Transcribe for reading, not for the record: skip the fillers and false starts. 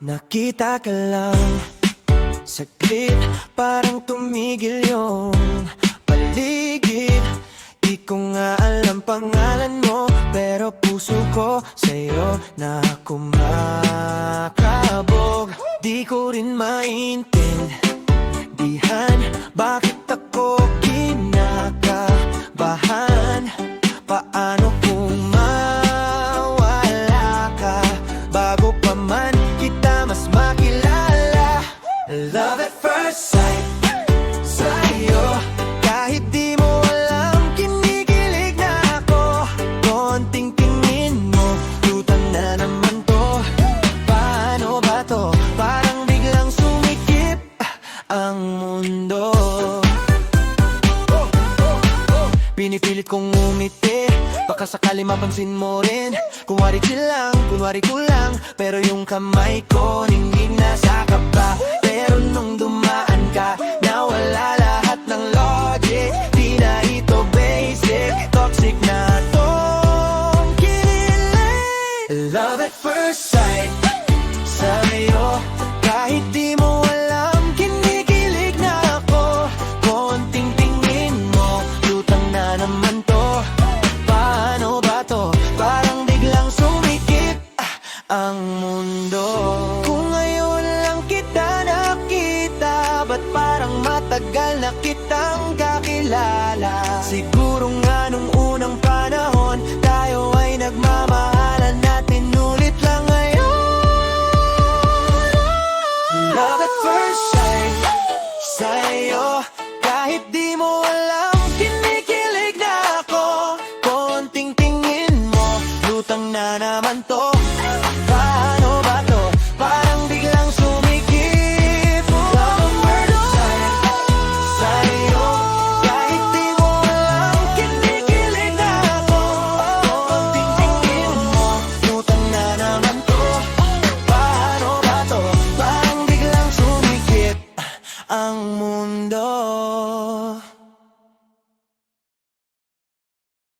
Nakita ka lang, saglit parang tumigil yung paligid. Di ko nga alam pangalan mo, pero puso ko sa'yo na kumakabog. Di ko rin maintindihan bakit ako kinakabahan. Paano kung mawala ka bago pa man kita mas makilala? Love at first sight sa'yo, kahit di mo alam kinikilig na ako. Konting tingin mo, lutang na naman to. Paano ba to? Parang biglang sumikip ang mundo. Pinipilit kong umiti, baka sakali mapansin mo rin. Kunwari chill lang, kunwari kulang, pero yung kamay ko ningning na sa kaba. Pero nung dumaan ka, nawala lahat ng logic. Di na ito basic, toxic na tong kinilig. Love at first sight sa'yo, kahit di mo alam kinikilig na ako. Konting tingin mo, lutang na naman to. Paano ba to? Parang biglang sumikip ang mundo. Kung ngayon lang kita nakita, ba't parang matagal na kitang kakilala?